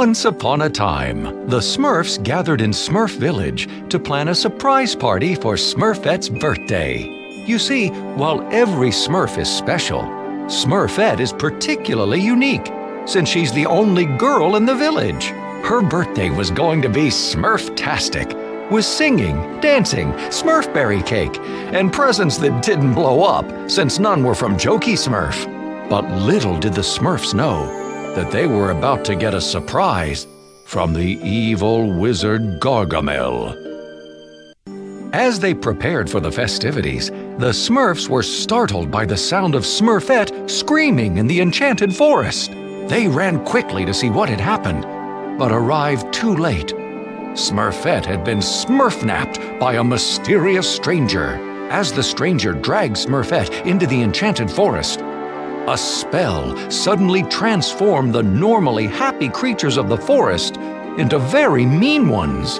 Once upon a time, the Smurfs gathered in Smurf Village to plan a surprise party for Smurfette's birthday. You see, while every Smurf is special, Smurfette is particularly unique, since she's the only girl in the village. Her birthday was going to be Smurftastic, with singing, dancing, Smurfberry cake, and presents that didn't blow up, since none were from Jokey Smurf. But little did the Smurfs know that they were about to get a surprise from the evil wizard Gargamel. As they prepared for the festivities, the Smurfs were startled by the sound of Smurfette screaming in the enchanted forest. They ran quickly to see what had happened, but arrived too late. Smurfette had been smurfnapped by a mysterious stranger. As the stranger dragged Smurfette into the enchanted forest, a spell suddenly transformed the normally happy creatures of the forest into very mean ones.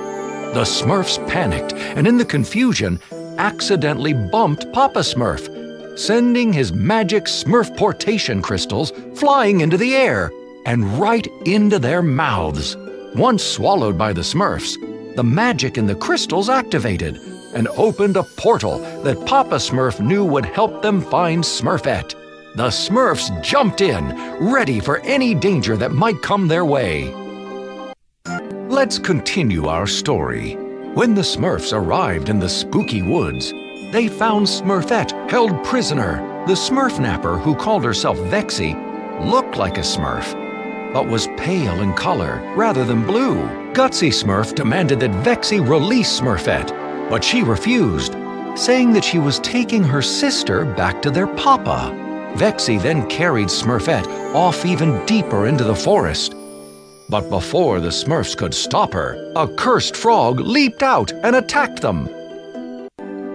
The Smurfs panicked and in the confusion accidentally bumped Papa Smurf, sending his magic Smurfportation crystals flying into the air and right into their mouths. Once swallowed by the Smurfs, the magic in the crystals activated and opened a portal that Papa Smurf knew would help them find Smurfette. The Smurfs jumped in, ready for any danger that might come their way. Let's continue our story. When the Smurfs arrived in the spooky woods, they found Smurfette held prisoner. The Smurfnapper, who called herself Vexy, looked like a Smurf, but was pale in color rather than blue. Gutsy Smurf demanded that Vexy release Smurfette, but she refused, saying that she was taking her sister back to their papa. Vexy then carried Smurfette off even deeper into the forest. But before the Smurfs could stop her, a cursed frog leaped out and attacked them.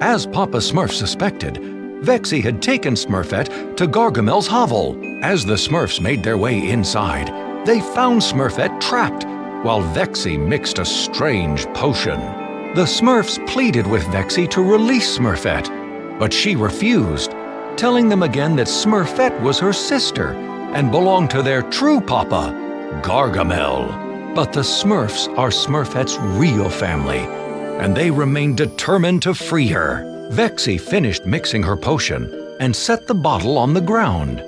As Papa Smurf suspected, Vexy had taken Smurfette to Gargamel's hovel. As the Smurfs made their way inside, they found Smurfette trapped, while Vexy mixed a strange potion. The Smurfs pleaded with Vexy to release Smurfette, but she refused, telling them again that Smurfette was her sister and belonged to their true papa, Gargamel. But the Smurfs are Smurfette's real family, and they remain determined to free her. Vexy finished mixing her potion and set the bottle on the ground.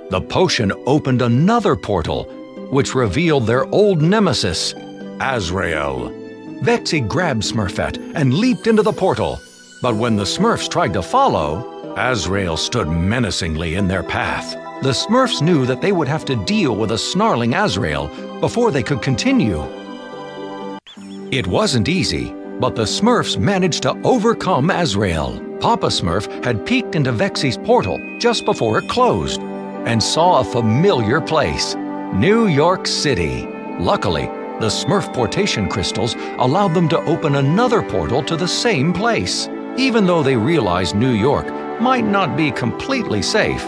The potion opened another portal, which revealed their old nemesis, Azrael. Vexy grabbed Smurfette and leaped into the portal, but when the Smurfs tried to follow, Azrael stood menacingly in their path. The Smurfs knew that they would have to deal with a snarling Azrael before they could continue. It wasn't easy, but the Smurfs managed to overcome Azrael. Papa Smurf had peeked into Vexy's portal just before it closed and saw a familiar place, New York City. Luckily, the Smurfportation crystals allowed them to open another portal to the same place. Even though they realized New York might not be completely safe,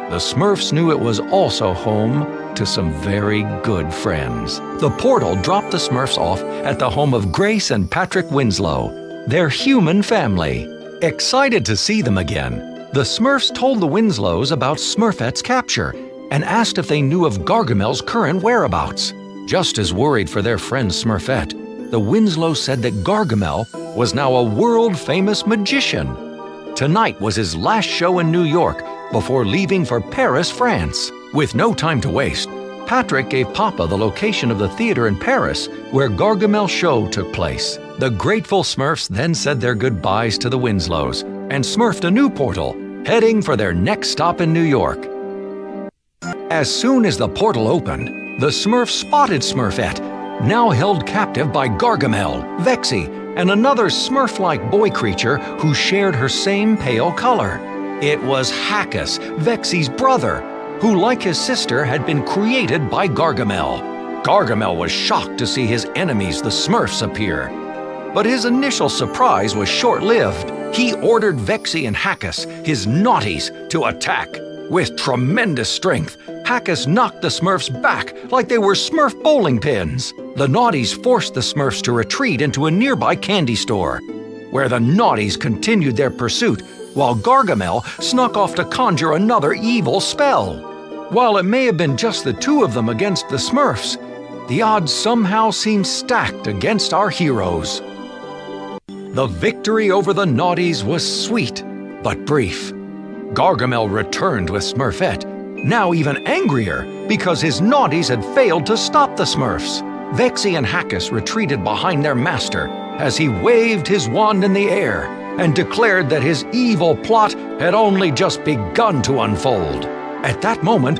the Smurfs knew it was also home to some very good friends. The portal dropped the Smurfs off at the home of Grace and Patrick Winslow, their human family. Excited to see them again, the Smurfs told the Winslows about Smurfette's capture and asked if they knew of Gargamel's current whereabouts. Just as worried for their friend Smurfette, the Winslows said that Gargamel was now a world-famous magician. Tonight was his last show in New York before leaving for Paris, France. With no time to waste, Patrick gave Papa the location of the theater in Paris where Gargamel's show took place. The grateful Smurfs then said their goodbyes to the Winslows and smurfed a new portal, heading for their next stop in New York. As soon as the portal opened, the Smurfs spotted Smurfette, now held captive by Gargamel, Vexy, and another Smurf-like boy creature who shared her same pale color. It was Hackus, Vexy's brother, who, like his sister, had been created by Gargamel. Gargamel was shocked to see his enemies, the Smurfs, appear. But his initial surprise was short-lived. He ordered Vexy and Hackus, his naughties, to attack. With tremendous strength, Hackus knocked the Smurfs back like they were Smurf bowling pins. The naughties forced the Smurfs to retreat into a nearby candy store, where the naughties continued their pursuit while Gargamel snuck off to conjure another evil spell. While it may have been just the two of them against the Smurfs, the odds somehow seemed stacked against our heroes. The victory over the naughties was sweet, but brief. Gargamel returned with Smurfette, now even angrier because his naughties had failed to stop the Smurfs. Vexy and Hackus retreated behind their master as he waved his wand in the air and declared that his evil plot had only just begun to unfold. At that moment,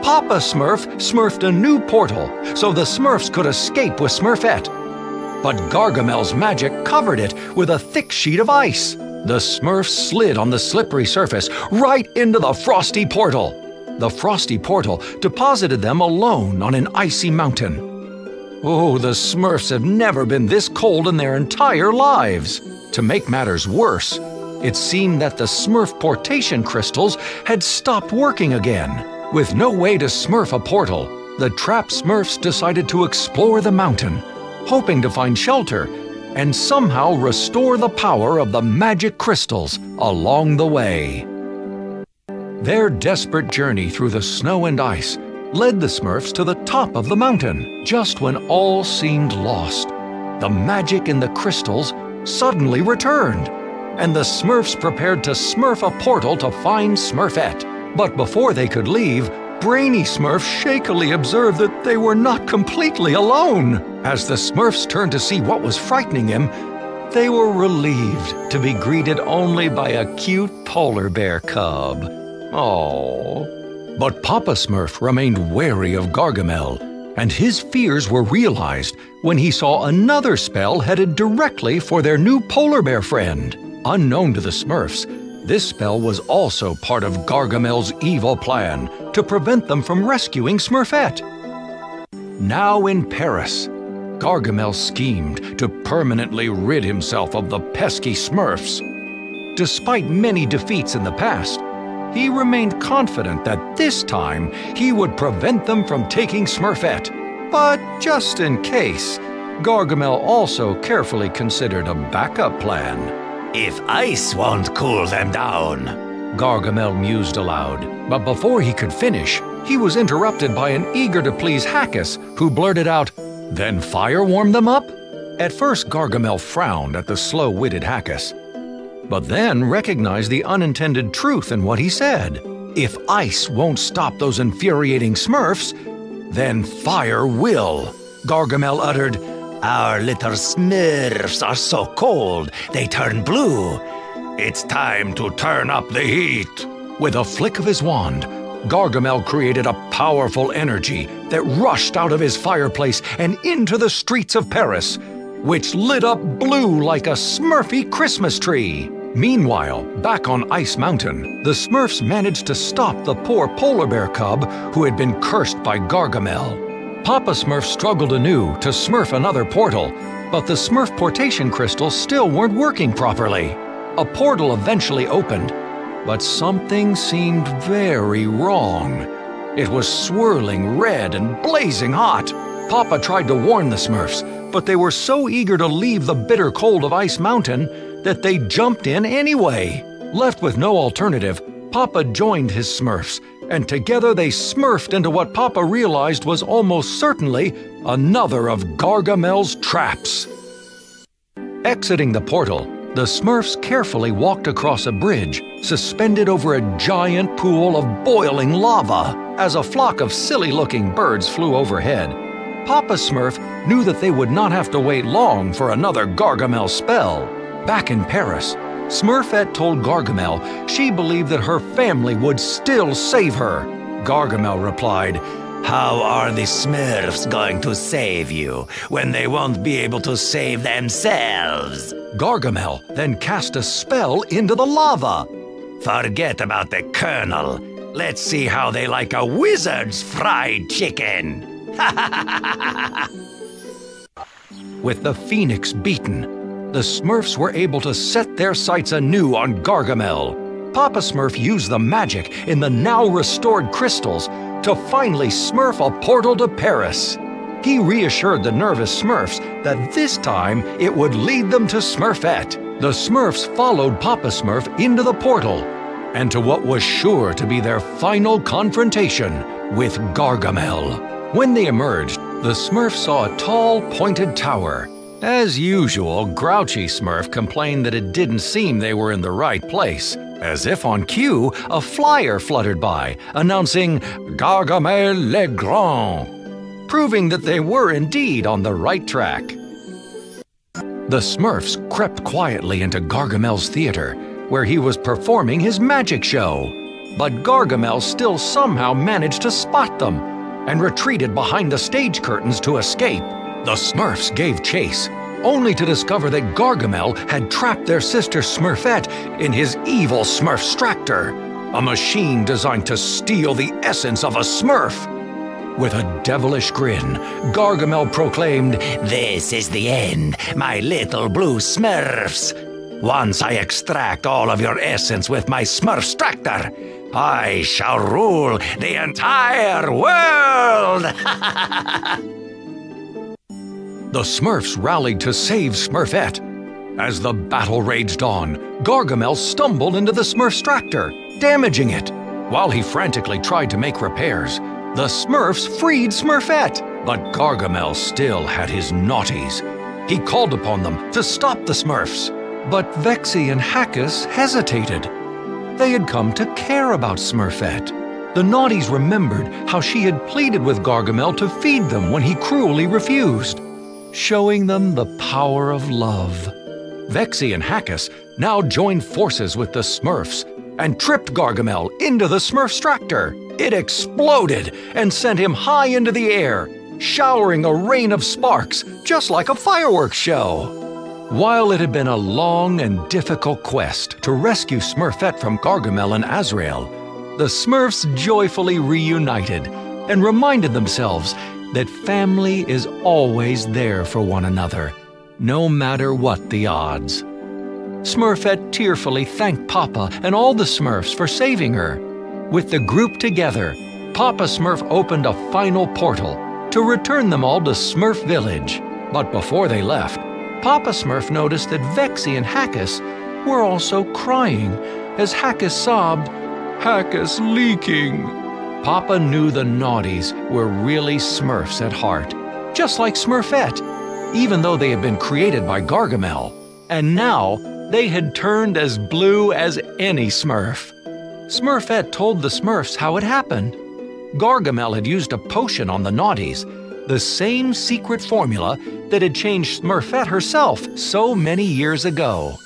Papa Smurf smurfed a new portal so the Smurfs could escape with Smurfette. But Gargamel's magic covered it with a thick sheet of ice. The Smurfs slid on the slippery surface right into the frosty portal. The frosty portal deposited them alone on an icy mountain. Oh, the Smurfs have never been this cold in their entire lives. To make matters worse, it seemed that the Smurf-portation crystals had stopped working again. With no way to smurf a portal, the trapped Smurfs decided to explore the mountain, hoping to find shelter and somehow restore the power of the magic crystals along the way. Their desperate journey through the snow and ice led the Smurfs to the top of the mountain. Just when all seemed lost, the magic in the crystals suddenly returned, and the Smurfs prepared to smurf a portal to find Smurfette. But before they could leave, Brainy Smurf shakily observed that they were not completely alone. As the Smurfs turned to see what was frightening him, they were relieved to be greeted only by a cute polar bear cub. Aww. But Papa Smurf remained wary of Gargamel, and his fears were realized when he saw another spell headed directly for their new polar bear friend. Unknown to the Smurfs, this spell was also part of Gargamel's evil plan to prevent them from rescuing Smurfette. Now in Paris, Gargamel schemed to permanently rid himself of the pesky Smurfs. Despite many defeats in the past, he remained confident that this time he would prevent them from taking Smurfette. But just in case, Gargamel also carefully considered a backup plan. If ice won't cool them down, Gargamel mused aloud. But before he could finish, he was interrupted by an eager-to-please Hackus, who blurted out, "Then fire warm them up?" At first, Gargamel frowned at the slow-witted Hackus, but then recognized the unintended truth in what he said. If ice won't stop those infuriating Smurfs, then fire will. Gargamel uttered, "Our little Smurfs are so cold, they turn blue. It's time to turn up the heat." With a flick of his wand, Gargamel created a powerful energy that rushed out of his fireplace and into the streets of Paris, which lit up blue like a Smurfy Christmas tree. Meanwhile, back on Ice Mountain, the Smurfs managed to stop the poor polar bear cub who had been cursed by Gargamel. Papa Smurf struggled anew to smurf another portal, but the Smurf-portation crystals still weren't working properly. A portal eventually opened, but something seemed very wrong. It was swirling red and blazing hot. Papa tried to warn the Smurfs, but they were so eager to leave the bitter cold of Ice Mountain that they jumped in anyway. Left with no alternative, Papa joined his Smurfs, and together they smurfed into what Papa realized was almost certainly another of Gargamel's traps. Exiting the portal, the Smurfs carefully walked across a bridge, suspended over a giant pool of boiling lava. As a flock of silly-looking birds flew overhead, Papa Smurf knew that they would not have to wait long for another Gargamel spell. Back in Paris, Smurfette told Gargamel she believed that her family would still save her. Gargamel replied, "How are the Smurfs going to save you when they won't be able to save themselves?" Gargamel then cast a spell into the lava. "Forget about the Colonel. Let's see how they like a wizard's fried chicken." With the Phoenix beaten, the Smurfs were able to set their sights anew on Gargamel. Papa Smurf used the magic in the now restored crystals to finally smurf a portal to Paris. He reassured the nervous Smurfs that this time it would lead them to Smurfette. The Smurfs followed Papa Smurf into the portal and to what was sure to be their final confrontation with Gargamel. When they emerged, the Smurfs saw a tall, pointed tower. As usual, Grouchy Smurf complained that it didn't seem they were in the right place. As if on cue, a flyer fluttered by, announcing Gargamel le Grand, proving that they were indeed on the right track. The Smurfs crept quietly into Gargamel's theater, where he was performing his magic show. But Gargamel still somehow managed to spot them and retreated behind the stage curtains to escape. The Smurfs gave chase, only to discover that Gargamel had trapped their sister Smurfette in his evil Smurfstractor, a machine designed to steal the essence of a Smurf. With a devilish grin, Gargamel proclaimed, "This is the end, my little blue Smurfs. Once I extract all of your essence with my Smurfstractor, I shall rule the entire world!" The Smurfs rallied to save Smurfette. As the battle raged on, Gargamel stumbled into the Smurfstractor, damaging it. While he frantically tried to make repairs, the Smurfs freed Smurfette. But Gargamel still had his naughties. He called upon them to stop the Smurfs. But Vexy and Hackus hesitated. They had come to care about Smurfette. The naughties remembered how she had pleaded with Gargamel to feed them when he cruelly refused, showing them the power of love. Vexy and Hackus now joined forces with the Smurfs and tripped Gargamel into the Smurfstractor. It exploded and sent him high into the air, showering a rain of sparks just like a fireworks show. While it had been a long and difficult quest to rescue Smurfette from Gargamel and Azrael, the Smurfs joyfully reunited and reminded themselves that family is always there for one another, no matter what the odds. Smurfette tearfully thanked Papa and all the Smurfs for saving her. With the group together, Papa Smurf opened a final portal to return them all to Smurf Village. But before they left, Papa Smurf noticed that Vexy and Hackus were also crying as Hackus sobbed, "Hackus leaking." Papa knew the naughties were really Smurfs at heart, just like Smurfette, even though they had been created by Gargamel. And now they had turned as blue as any Smurf. Smurfette told the Smurfs how it happened. Gargamel had used a potion on the naughties, the same secret formula that had changed Smurfette herself so many years ago.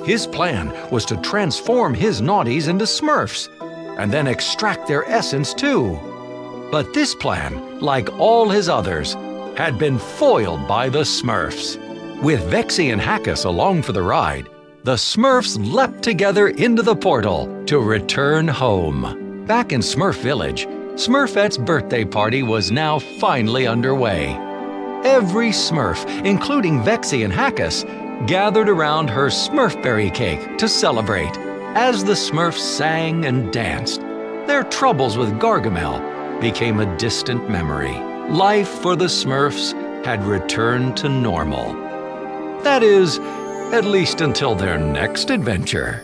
His plan was to transform his naughties into Smurfs, and then extract their essence too. But this plan, like all his others, had been foiled by the Smurfs. With Vexy and Hackus along for the ride, the Smurfs leapt together into the portal to return home. Back in Smurf Village, Smurfette's birthday party was now finally underway. Every Smurf, including Vexy and Hackus, gathered around her Smurfberry cake to celebrate. As the Smurfs sang and danced, their troubles with Gargamel became a distant memory. Life for the Smurfs had returned to normal. That is, at least until their next adventure.